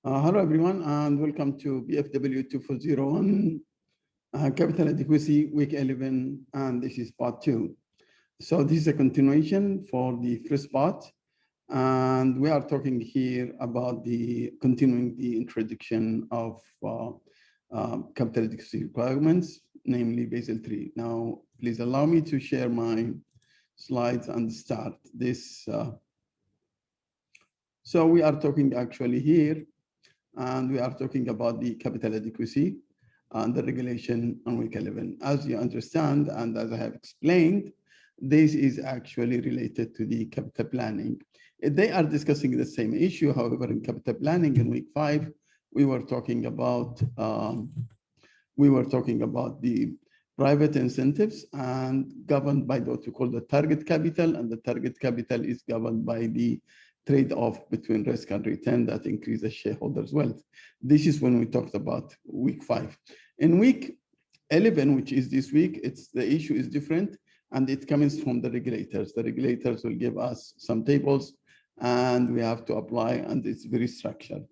Hello, everyone, and welcome to BFW 2401 Capital Adequacy Week 11, and this is part 2. So this is a continuation for the first part, and we are talking here about continuing the introduction of capital adequacy requirements, namely Basel III. Now, please allow me to share my slides and start this. So we are talking actually here, and we are talking about the capital adequacy and the regulation on week 11. As you understand, and as I have explained, this is actually related to the capital planning. They are discussing the same issue. However, in capital planning in week 5, we were talking about the private incentives and governed by what we call the target capital, and the target capital is governed by the trade-off between risk and return that increases shareholders' wealth. This is when we talked about week 5. In week 11, which is this week, the issue is different, and it comes from the regulators. The regulators will give us some tables, and we have to apply, and it's very structured.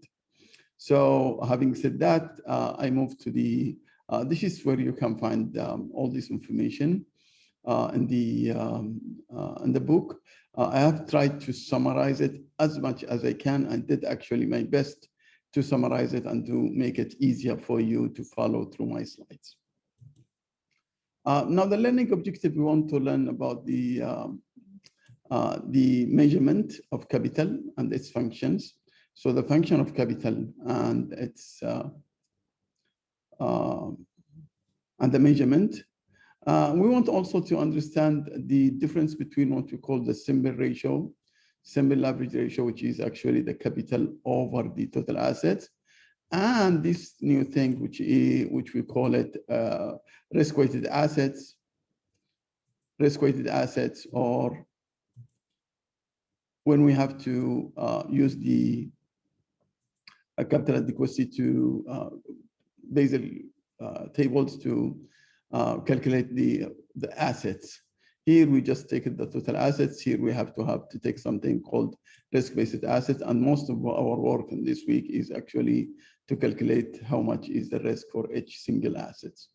So having said that, I move to this is where you can find all this information in the book. I have tried to summarize it as much as I can. I did actually my best to summarize it and to make it easier for you to follow through my slides. Now, the learning objective, we want to learn about the measurement of capital and its functions. So the function of capital and its and the measurement. We want also to understand the difference between what we call the simple ratio, simple average ratio, which is actually the capital over the total assets, and this new thing, which we call it risk-weighted assets. Risk-weighted assets, or when we have to use the capital adequacy to Basel tables to calculate the assets. Here we just take the total assets. Here we have to take something called risk-based assets, and most of our work in this week is actually to calculate how much is the risk for each single assets.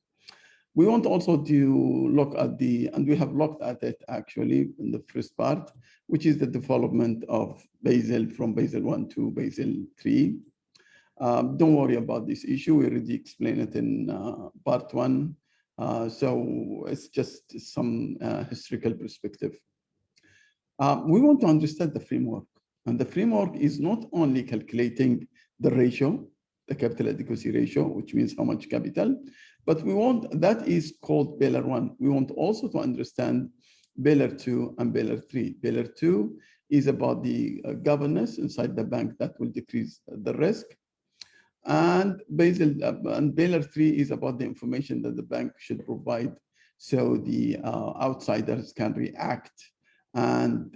We want also to look at and we have looked at it actually in the first part, which is the development of Basel from Basel I to Basel III. Don't worry about this issue. We already explained it in part 1. So it's just some historical perspective. We want to understand the framework. And the framework is not only calculating the ratio, the capital adequacy ratio, which means how much capital, but that is called Basel I. We want also to understand Basel II and Basel III. Basel II is about the governance inside the bank that will decrease the risk. And Basel III is about the information that the bank should provide so the outsiders can react and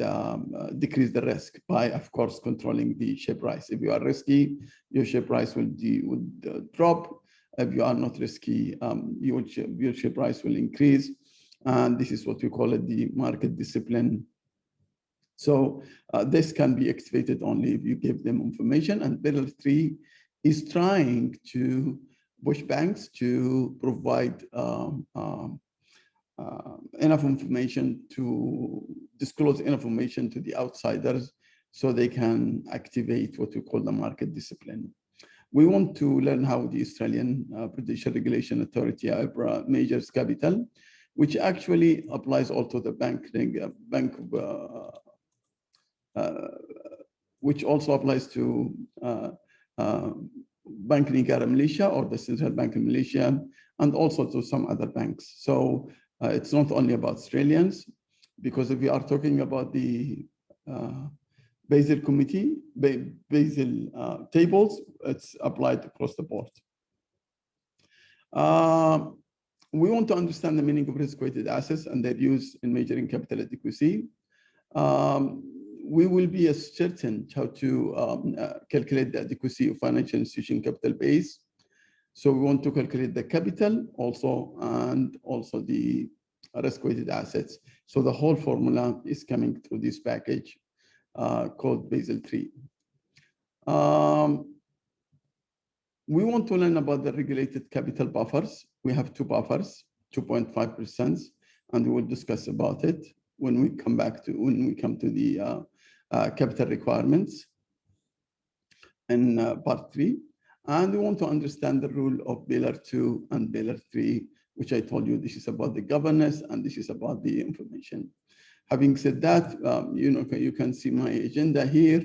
decrease the risk by, of course, controlling the share price. If you are risky, your share price would drop. If you are not risky, your share price will increase. And this is what we call it, the market discipline. So this can be activated only if you give them information. And Basel III is trying to push banks to provide enough information, to disclose enough information to the outsiders so they can activate what we call the market discipline. We want to learn how the Australian Prudential Regulation Authority (APRA) measures capital, which actually applies also the which also applies to Bank Negara Malaysia, or the Central Bank of Malaysia, and also to some other banks. So it's not only about Australians, because if we are talking about the Basel Committee, Basel tables, it's applied across the board. We want to understand the meaning of risk-weighted assets and their use in measuring capital adequacy. We will be certain how to calculate the adequacy of financial institution capital base. So we want to calculate the capital also, and also the risk-weighted assets. So the whole formula is coming through this package called Basel III. We want to learn about the regulated capital buffers. We have two buffers, 2.5%, and we will discuss about it when we come to the capital requirements in part 3. And we want to understand the rule of Basel II and Basel III, which I told you, this is about the governance and this is about the information. Having said that, you can see my agenda here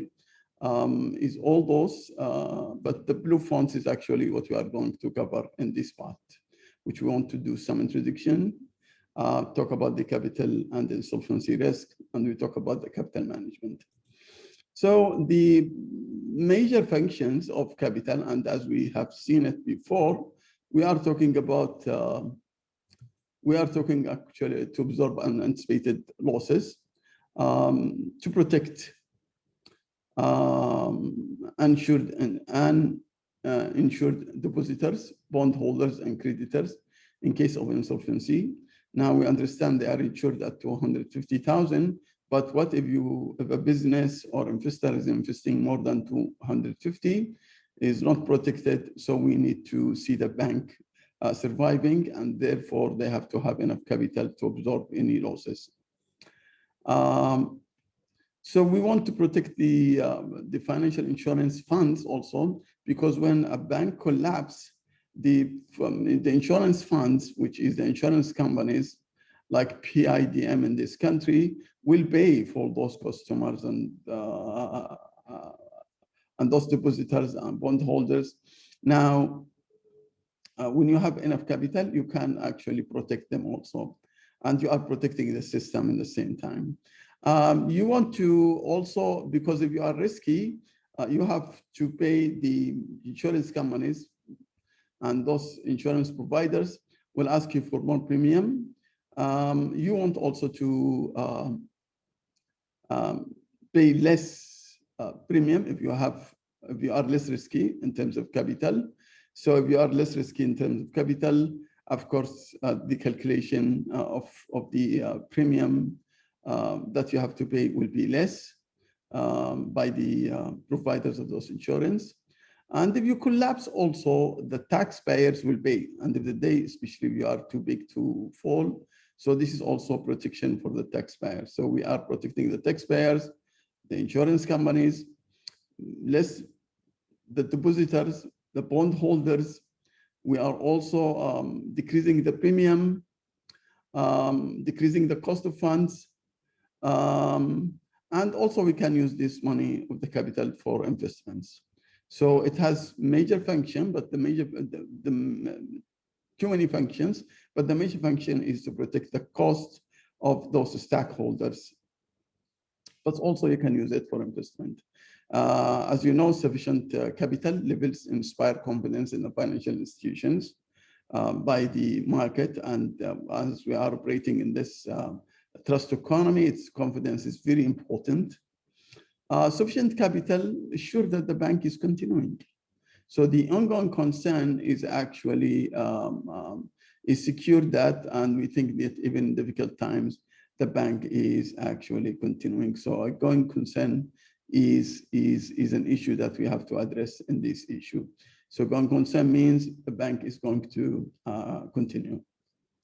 is all those, but the blue fonts is actually what we are going to cover in this part, which we want to do some introduction, talk about the capital and insolvency risk, and we talk about the capital management. So the major functions of capital, and as we have seen it before, we are talking about, actually to absorb unanticipated losses, to protect insured and insured depositors, bondholders, and creditors in case of insolvency. Now we understand they are insured at 250,000, but what if a business or investor is investing more than 250, is not protected? So we need to see the bank surviving, and therefore they have to have enough capital to absorb any losses. So we want to protect the financial insurance funds also, because when a bank collapses, the insurance funds, which is the insurance companies like PIDM in this country, will pay for those customers and those depositors and bondholders. Now, when you have enough capital, you can actually protect them also, and you are protecting the system in the same time. You want to also, because if you are risky, you have to pay the insurance companies, and those insurance providers will ask you for more premium. You want also to pay less premium if you are less risky in terms of capital. So if you are less risky in terms of capital, of course, the calculation of the premium that you have to pay will be less by the providers of those insurance. And if you collapse also, the taxpayers will pay. And if the day, especially if you are too big to fall, so this is also protection for the taxpayers. So we are protecting the taxpayers, the insurance companies, less the depositors, the bondholders. We are also decreasing the premium, decreasing the cost of funds. And also we can use this money of the capital for investments. So it has major function, but too many functions, but the major function is to protect the cost of those stakeholders. But also you can use it for investment. As you know, sufficient capital levels inspire confidence in the financial institutions by the market. And as we are operating in this trust economy, its confidence is very important. Sufficient capital ensures that the bank is continuing. So the ongoing concern is actually is secured that, and we think that even in difficult times, the bank is actually continuing. So a going concern is an issue that we have to address in this issue. So going concern means the bank is going to continue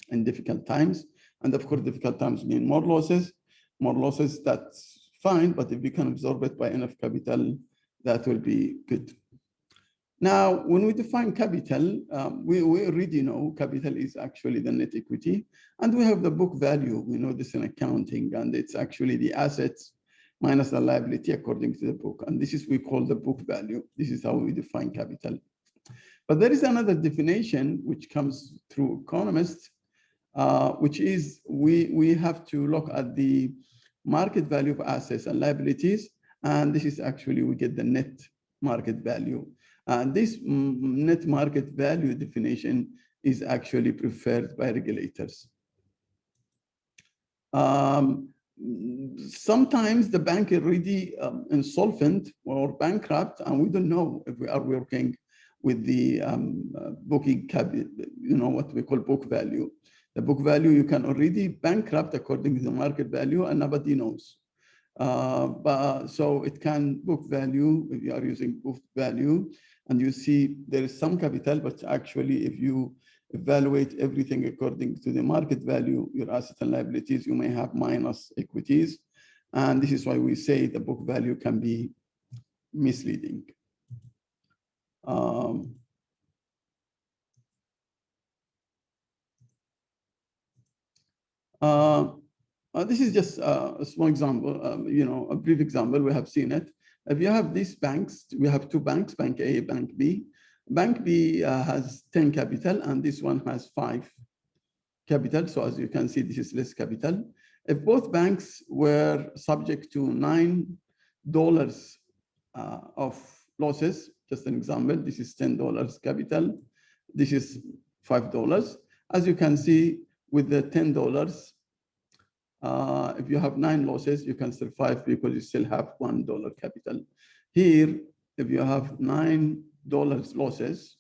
in difficult times. And of course, difficult times mean more losses. More losses, that's fine, but if we can absorb it by enough capital, that will be good. Now, when we define capital, we already know capital is actually the net equity, and we have the book value. We know this in accounting, and it's actually the assets minus the liability according to the book. And this is we call the book value. This is how we define capital. But there is another definition which comes through economists, which is we have to look at the market value of assets and liabilities, and this is actually we get the net market value. And this net market value definition is actually preferred by regulators. Sometimes the bank is already insolvent or bankrupt, and we don't know if we are working with the booking capital, what we call book value. The book value, you can already bankrupt according to the market value, and nobody knows. So it can book value if you are using book value. And you see there is some capital, but actually if you evaluate everything according to the market value, your assets and liabilities, you may have minus equities. And this is why we say the book value can be misleading. This is just a small example, a brief example. We have seen it. If you have these banks, we have two banks, Bank A, Bank B. Bank B has 10 capital, and this one has 5 capital. So as you can see, this is less capital. If both banks were subject to $9 of losses, just an example, this is $10 capital, this is $5. As you can see, with the $10, if you have 9 losses, you can survive because you still have $1 capital. Here, if you have $9 losses,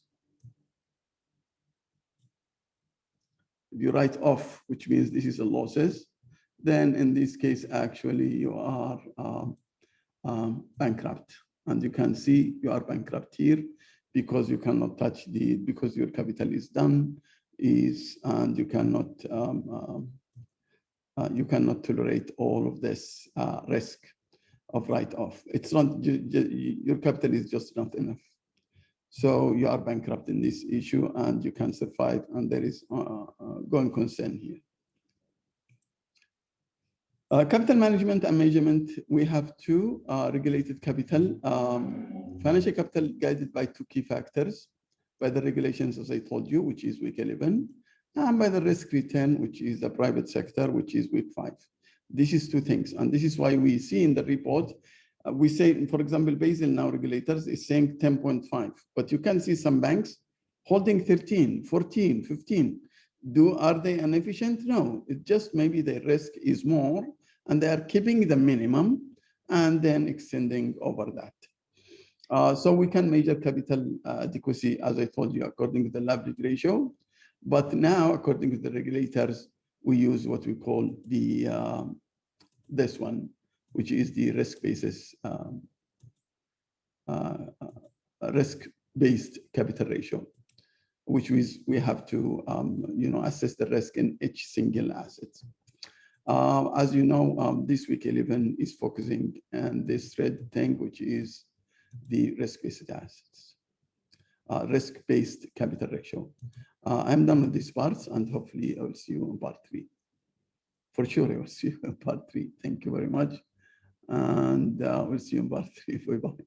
if you write off, which means this is a losses, then in this case, actually, you are bankrupt. And you can see you are bankrupt here because you cannot touch because your capital is done, and you cannot tolerate all of this risk of write-off. It's not, your capital is just not enough. So you are bankrupt in this issue and you can survive, and there is going concern here. Capital management and measurement, we have 2 regulated capital. Financial capital guided by 2 key factors, by the regulations, as I told you, which is week 11, and by the risk return, which is the private sector, which is week 5. This is 2 things, and this is why we see in the report, we say, for example, Basel now regulators is saying 10.5, but you can see some banks holding 13, 14, 15. Are they inefficient? No, it's just maybe the risk is more, and they are keeping the minimum and then extending over that. So we can measure capital adequacy, as I told you, according to the leverage ratio. But now, according to the regulators, we use what we call the this one, which is the risk-based capital ratio, which is we have to assess the risk in each single asset. As you know, this week 11 is focusing on this red thing, which is the risk-based assets, risk-based capital ratio. I'm done with these parts, and hopefully I will see you in part 3. For sure, I will see you in part 3. Thank you very much. And we'll see you in part 3. Bye-bye.